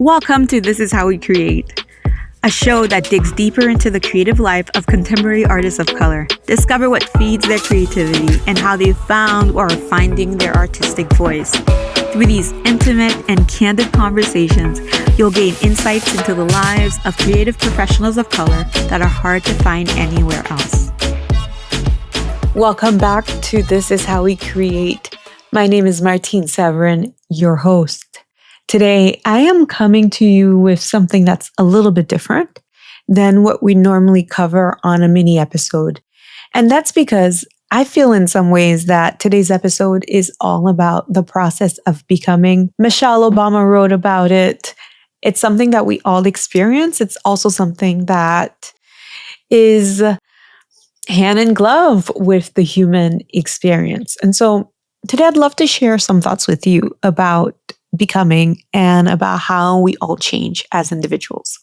Welcome to This Is How We Create, a show that digs deeper into the creative life of contemporary artists of color. Discover what feeds their creativity and how they found or are finding their artistic voice. Through these intimate and candid conversations, you'll gain insights into the lives of creative professionals of color that are hard to find anywhere else. Welcome back to This Is How We Create. My name is Martine Severin, your host. Today, I am coming to you with something that's a little bit different than what we normally cover on a mini episode. And that's because I feel in some ways that today's episode is all about the process of becoming. Michelle Obama wrote about it. It's something that we all experience. It's also something that is hand in glove with the human experience. And so today I'd love to share some thoughts with you about becoming and about how we all change as individuals.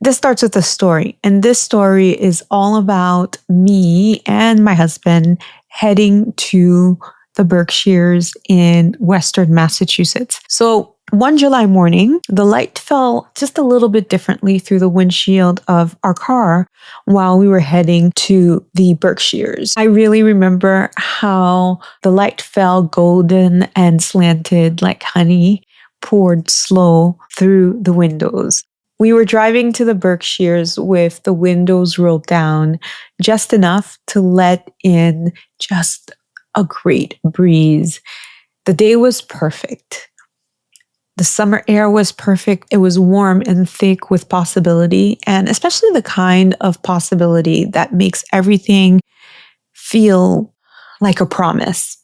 This starts with a story, and this story is all about me and my husband heading to the Berkshires in Western Massachusetts. So one July morning, the light fell just a little bit differently through the windshield of our car while we were heading to the Berkshires. I really remember how the light fell golden and slanted like honey poured slow through the windows. We were driving to the Berkshires with the windows rolled down just enough to let in just a great breeze. The day was perfect. The summer air was perfect. It was warm and thick with possibility, and especially the kind of possibility that makes everything feel like a promise.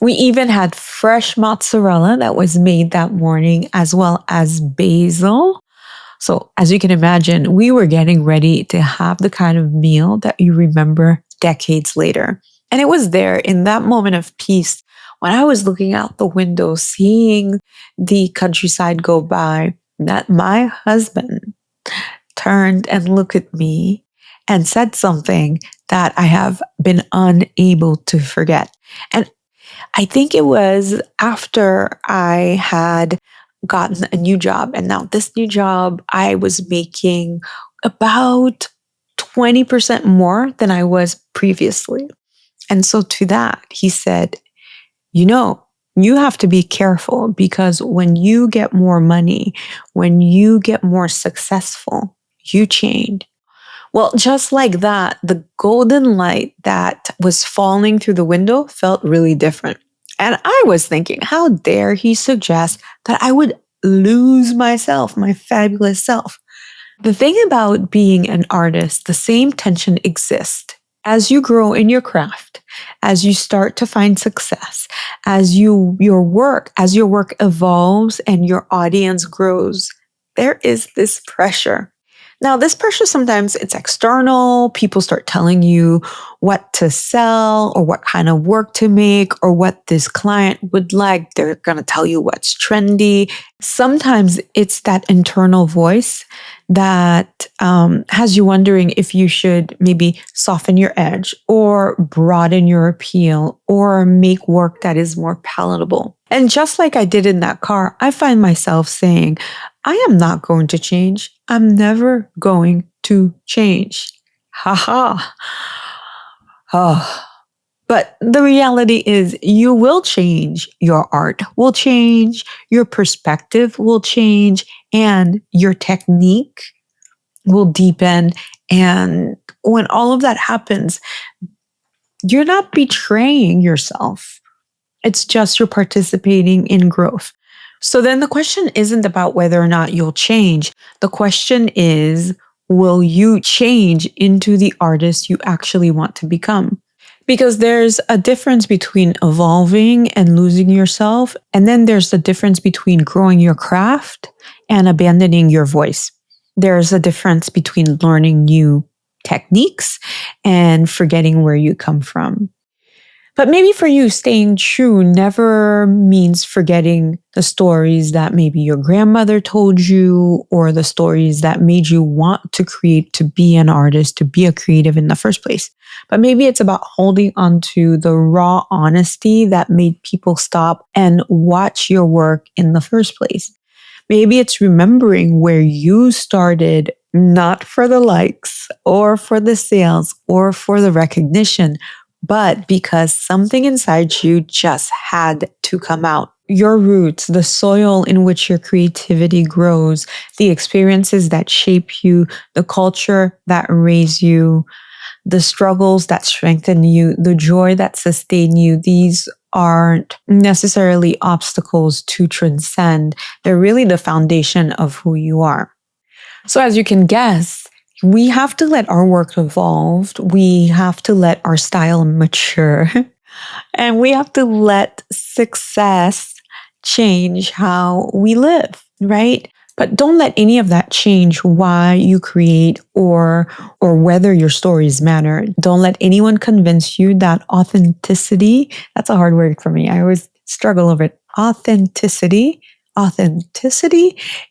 We even had fresh mozzarella that was made that morning, as well as basil. So as you can imagine, we were getting ready to have the kind of meal that you remember decades later. And it was there in that moment of peace when I was looking out the window, seeing the countryside go by, that my husband turned and looked at me and said something that I have been unable to forget. And I think it was after I had gotten a new job. And now this new job, I was making about 20% more than I was previously. And so to that, he said, you have to be careful because when you get more money, when you get more successful, you change. Well, just like that, the golden light that was falling through the window felt really different. And I was thinking, how dare he suggest that I would lose myself, my fabulous self? The thing about being an artist, the same tension exists. As you grow in your craft, as you start to find success, as your work evolves and your audience grows, there is this pressure. Now, this pressure, sometimes it's external. People start telling you what to sell or what kind of work to make or what this client would like. They're going to tell you what's trendy. Sometimes it's that internal voice that has you wondering if you should maybe soften your edge or broaden your appeal or make work that is more palatable. And just like I did in that car, I find myself saying, I am not going to change. I'm never going to change. Ha ha. Oh. But the reality is you will change. Your art will change. Your perspective will change. And your technique will deepen. And when all of that happens, you're not betraying yourself. It's just you're participating in growth. So then the question isn't about whether or not you'll change. The question is, will you change into the artist you actually want to become? Because there's a difference between evolving and losing yourself. And then there's the difference between growing your craft and abandoning your voice. There's a difference between learning new techniques and forgetting where you come from. But maybe for you, staying true never means forgetting the stories that maybe your grandmother told you or the stories that made you want to create, to be an artist, to be a creative in the first place. But maybe it's about holding onto the raw honesty that made people stop and watch your work in the first place. Maybe it's remembering where you started, not for the likes or for the sales or for the recognition, but because something inside you just had to come out. Your roots, the soil in which your creativity grows, the experiences that shape you, the culture that raise you, the struggles that strengthen you, the joy that sustain you, these aren't necessarily obstacles to transcend. They're really the foundation of who you are. So as you can guess, we have to let our work evolve. We have to let our style mature. And we have to let success change how we live, right? But don't let any of that change why you create or whether your stories matter. Don't let anyone convince you that authenticity, that's a hard word for me. I always struggle over it. Authenticity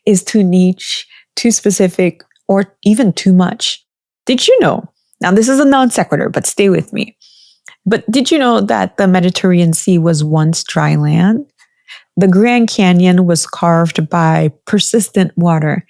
is too niche, too specific, or even too much. Did you know? Now, this is a non sequitur, but stay with me. But did you know that the Mediterranean Sea was once dry land? The Grand Canyon was carved by persistent water.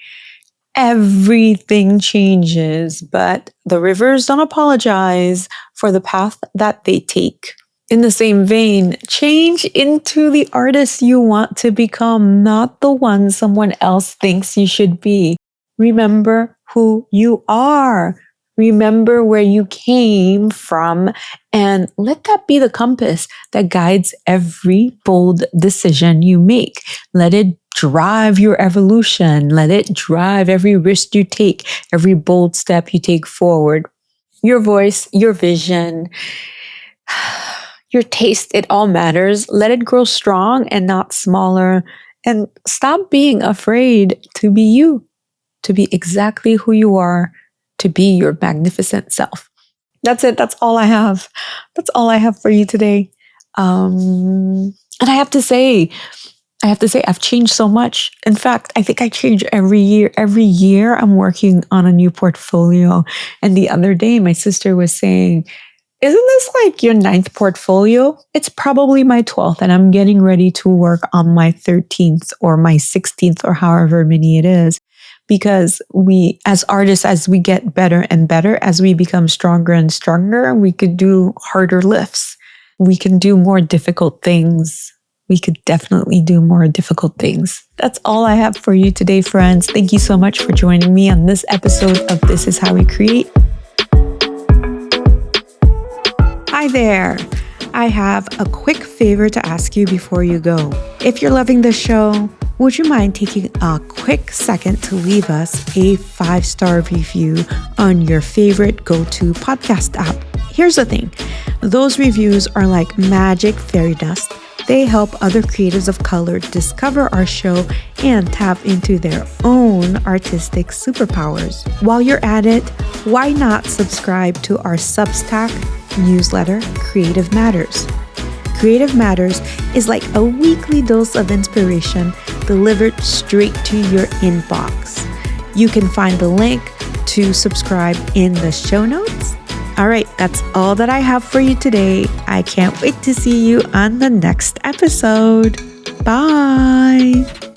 Everything changes, but the rivers don't apologize for the path that they take. In the same vein, change into the artist you want to become, not the one someone else thinks you should be. Remember who you are. Remember where you came from, and let that be the compass that guides every bold decision you make. Let it drive your evolution. Let it drive every risk you take, every bold step you take forward. Your voice, your vision, your taste, it all matters. Let it grow strong and not smaller. And stop being afraid to be you, to be exactly who you are, to be your magnificent self. That's it. That's all I have. That's all I have for you today. And I have to say, I've changed so much. In fact, I think I change every year. Every year I'm working on a new portfolio. And the other day, my sister was saying, isn't this like your 9th portfolio? It's probably my 12th, and I'm getting ready to work on my 13th or my 16th or however many it is. Because we, as artists, as we get better and better, as we become stronger and stronger, we could do harder lifts. We can do more difficult things. We could definitely do more difficult things. That's all I have for you today, friends. Thank you so much for joining me on this episode of This Is How We Create. Hi there. I have a quick favor to ask you before you go. If you're loving the show, would you mind taking a quick second to leave us a 5-star review on your favorite go-to podcast app? Here's the thing. Those reviews are like magic fairy dust. They help other creatives of color discover our show and tap into their own artistic superpowers. While you're at it, why not subscribe to our Substack newsletter, Creative Matters? Creative Matters is like a weekly dose of inspiration delivered straight to your inbox. You can find the link to subscribe in the show notes. All right, that's all that I have for you today. I can't wait to see you on the next episode. Bye.